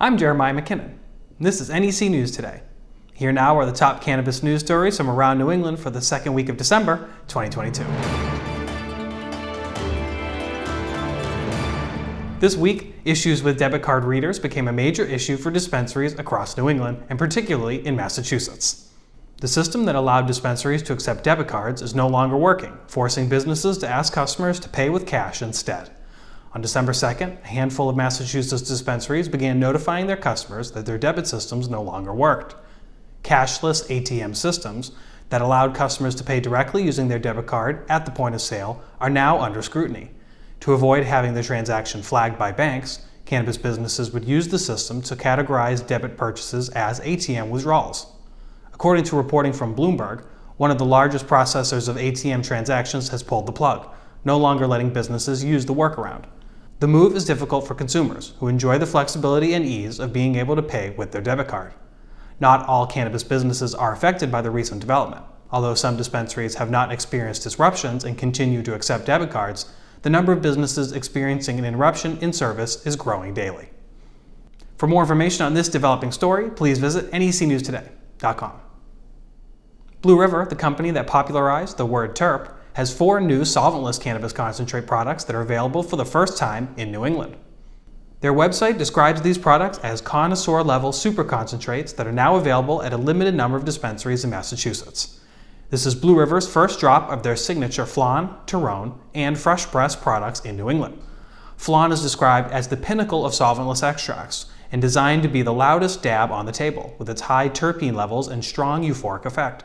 I'm Jeremiah McKinnon. This is NEC News Today. Here now are the top cannabis news stories from around New England for the second week of December 2022. This week, issues with debit card readers became a major issue for dispensaries across New England, and particularly in Massachusetts. The system that allowed dispensaries to accept debit cards is no longer working, forcing businesses to ask customers to pay with cash instead. On December 2nd, a handful of Massachusetts dispensaries began notifying their customers that their debit systems no longer worked. Cashless ATM systems that allowed customers to pay directly using their debit card at the point of sale are now under scrutiny. To avoid having the transaction flagged by banks, cannabis businesses would use the system to categorize debit purchases as ATM withdrawals. According to reporting from Bloomberg, one of the largest processors of ATM transactions has pulled the plug, no longer letting businesses use the workaround. The move is difficult for consumers, who enjoy the flexibility and ease of being able to pay with their debit card. Not all cannabis businesses are affected by the recent development. Although some dispensaries have not experienced disruptions and continue to accept debit cards, the number of businesses experiencing an interruption in service is growing daily. For more information on this developing story, please visit necnewstoday.com. Blue River, the company that popularized the word terp, has 4 new solventless cannabis concentrate products that are available for the first time in New England. Their website describes these products as connoisseur-level super concentrates that are now available at a limited number of dispensaries in Massachusetts. This is Blue River's first drop of their signature Flan, Terone, and Fresh Press products in New England. Flan is described as the pinnacle of solventless extracts and designed to be the loudest dab on the table, with its high terpene levels and strong euphoric effect.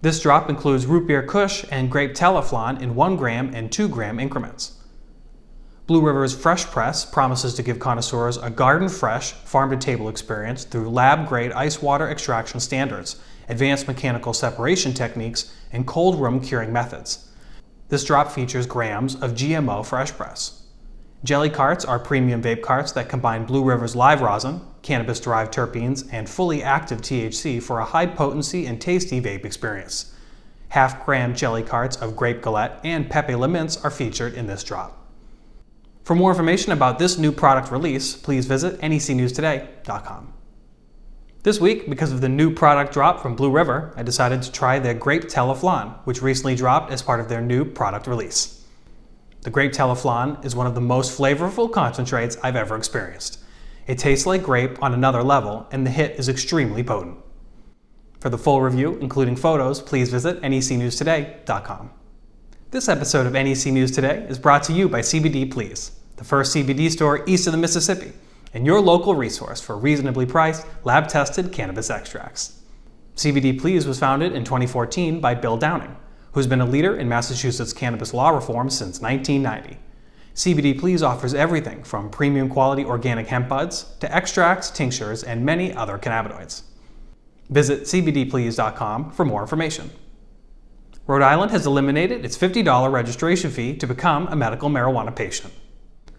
This drop includes root beer kush and Grapetella Flan in 1 gram and 2 gram increments. Blue River's Fresh Press promises to give connoisseurs a garden-fresh, farm-to-table experience through lab-grade ice water extraction standards, advanced mechanical separation techniques, and cold room curing methods. This drop features grams of GMO Fresh Press. Jelly carts are premium vape carts that combine Blue River's live rosin, cannabis-derived terpenes, and fully active THC for a high-potency and tasty vape experience. Half-gram jelly carts of grape galette and Pepe Le Mints are featured in this drop. For more information about this new product release, please visit necnewstoday.com. This week, because of the new product drop from Blue River, I decided to try their Grapetella Flan, which recently dropped as part of their new product release. The Grapetella Flan is one of the most flavorful concentrates I've ever experienced. It tastes like grape on another level, and the hit is extremely potent. For the full review, including photos, please visit necnewstoday.com. This episode of NEC News Today is brought to you by CBD Please, the first CBD store east of the Mississippi, and your local resource for reasonably priced, lab-tested cannabis extracts. CBD Please was founded in 2014 by Bill Downing, who's been a leader in Massachusetts cannabis law reform since 1990. CBD Please offers everything from premium quality organic hemp buds to extracts, tinctures, and many other cannabinoids. Visit cbdplease.com for more information. Rhode Island has eliminated its $50 registration fee to become a medical marijuana patient.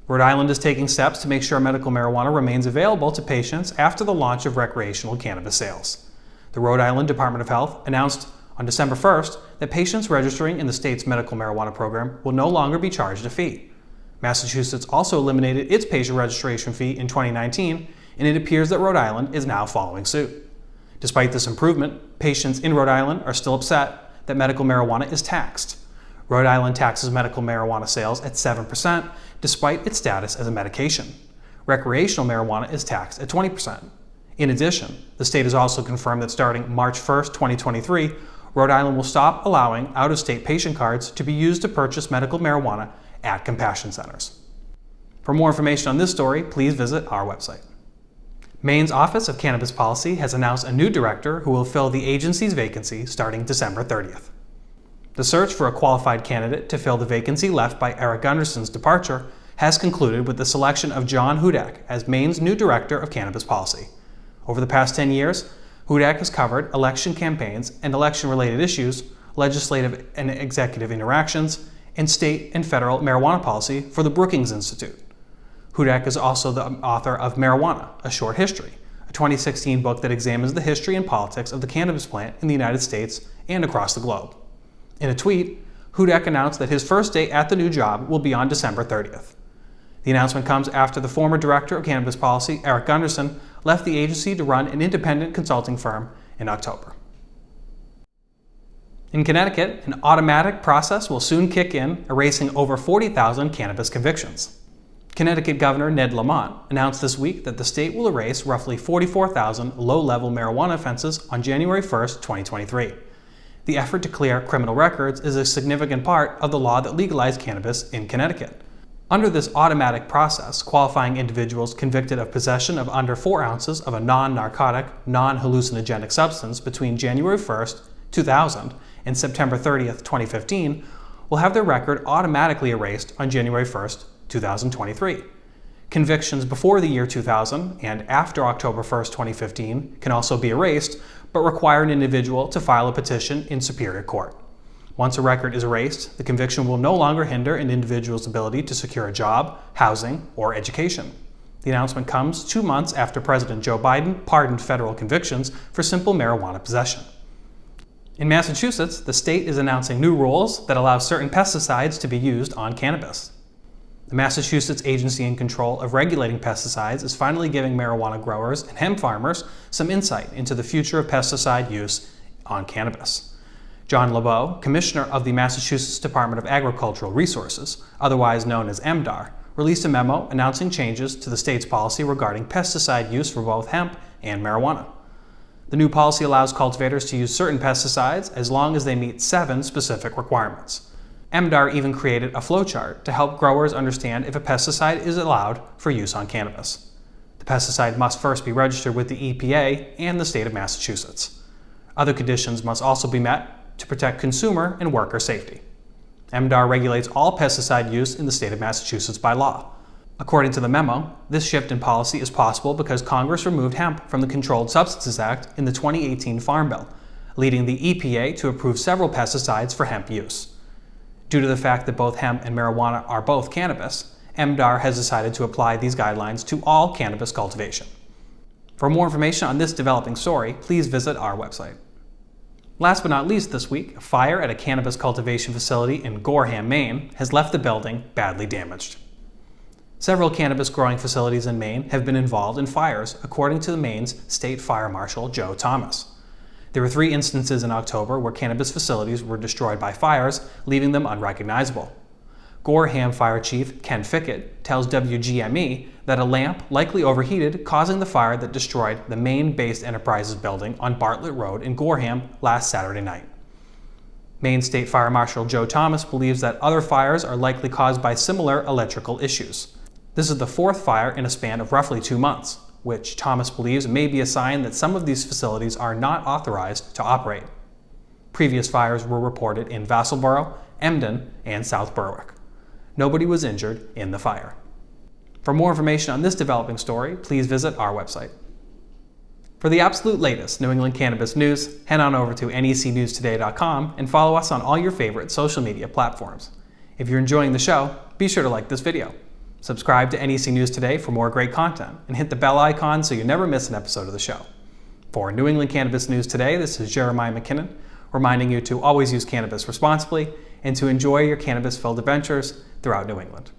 Rhode Island is taking steps to make sure medical marijuana remains available to patients after the launch of recreational cannabis sales. The Rhode Island Department of Health announced on December 1st that patients registering in the state's medical marijuana program will no longer be charged a fee. Massachusetts also eliminated its patient registration fee in 2019, and it appears that Rhode Island is now following suit. Despite this improvement, patients in Rhode Island are still upset that medical marijuana is taxed. Rhode Island taxes medical marijuana sales at 7%, despite its status as a medication. Recreational marijuana is taxed at 20%. In addition, the state has also confirmed that starting March 1st, 2023, Rhode Island will stop allowing out-of-state patient cards to be used to purchase medical marijuana at compassion centers. For more information on this story, please visit our website. Maine's Office of Cannabis Policy has announced a new director who will fill the agency's vacancy starting December 30th. The search for a qualified candidate to fill the vacancy left by Eric Gunderson's departure has concluded with the selection of John Hudak as Maine's new Director of Cannabis Policy. Over the past 10 years, Hudak has covered election campaigns and election-related issues, legislative and executive interactions, and state and federal marijuana policy for the Brookings Institute. Hudak is also the author of Marijuana, A Short History, a 2016 book that examines the history and politics of the cannabis plant in the United States and across the globe. In a tweet, Hudak announced that his first day at the new job will be on December 30th. The announcement comes after the former Director of Cannabis Policy, Eric Gunderson, left the agency to run an independent consulting firm in October. In Connecticut, an automatic process will soon kick in, erasing over 40,000 cannabis convictions. Connecticut Governor Ned Lamont announced this week that the state will erase roughly 44,000 low-level marijuana offenses on January 1, 2023. The effort to clear criminal records is a significant part of the law that legalized cannabis in Connecticut. Under this automatic process, qualifying individuals convicted of possession of under 4 ounces of a non-narcotic, non-hallucinogenic substance between January 1, 2000 and September 30, 2015 will have their record automatically erased on January 1, 2023. Convictions before the year 2000 and after October 1, 2015 can also be erased, but require an individual to file a petition in Superior Court. Once a record is erased, the conviction will no longer hinder an individual's ability to secure a job, housing, or education. The announcement comes 2 months after President Joe Biden pardoned federal convictions for simple marijuana possession. In Massachusetts, the state is announcing new rules that allow certain pesticides to be used on cannabis. The Massachusetts Agency in Control of Regulating Pesticides is finally giving marijuana growers and hemp farmers some insight into the future of pesticide use on cannabis. John Hudak, Commissioner of the Massachusetts Department of Agricultural Resources, otherwise known as MDAR, released a memo announcing changes to the state's policy regarding pesticide use for both hemp and marijuana. The new policy allows cultivators to use certain pesticides as long as they meet 7 specific requirements. MDAR even created a flowchart to help growers understand if a pesticide is allowed for use on cannabis. The pesticide must first be registered with the EPA and the state of Massachusetts. Other conditions must also be met to protect consumer and worker safety. MDAR regulates all pesticide use in the state of Massachusetts by law. According to the memo, this shift in policy is possible because Congress removed hemp from the Controlled Substances Act in the 2018 Farm Bill, leading the EPA to approve several pesticides for hemp use. Due to the fact that both hemp and marijuana are both cannabis, MDAR has decided to apply these guidelines to all cannabis cultivation. For more information on this developing story, please visit our website. Last but not least this week, a fire at a cannabis cultivation facility in Gorham, Maine has left the building badly damaged. Several cannabis growing facilities in Maine have been involved in fires, according to Maine's State Fire Marshal Joe Thomas. There were 3 instances in October where cannabis facilities were destroyed by fires, leaving them unrecognizable. Gorham Fire Chief Ken Fickett tells WGME that a lamp likely overheated, causing the fire that destroyed the Maine-based Enterprises building on Bartlett Road in Gorham last Saturday night. Maine State Fire Marshal Joe Thomas believes that other fires are likely caused by similar electrical issues. This is the 4th fire in a span of roughly 2 months, which Thomas believes may be a sign that some of these facilities are not authorized to operate. Previous fires were reported in Vassalboro, Emden, and South Berwick. Nobody was injured in the fire. For more information on this developing story, please visit our website. For the absolute latest New England cannabis news, head on over to necnewstoday.com and follow us on all your favorite social media platforms. If you're enjoying the show, be sure to like this video. Subscribe to NEC News Today for more great content, and hit the bell icon so you never miss an episode of the show. For New England Cannabis News Today, this is Jeremiah McKinnon, reminding you to always use cannabis responsibly and to enjoy your cannabis-filled adventures throughout New England.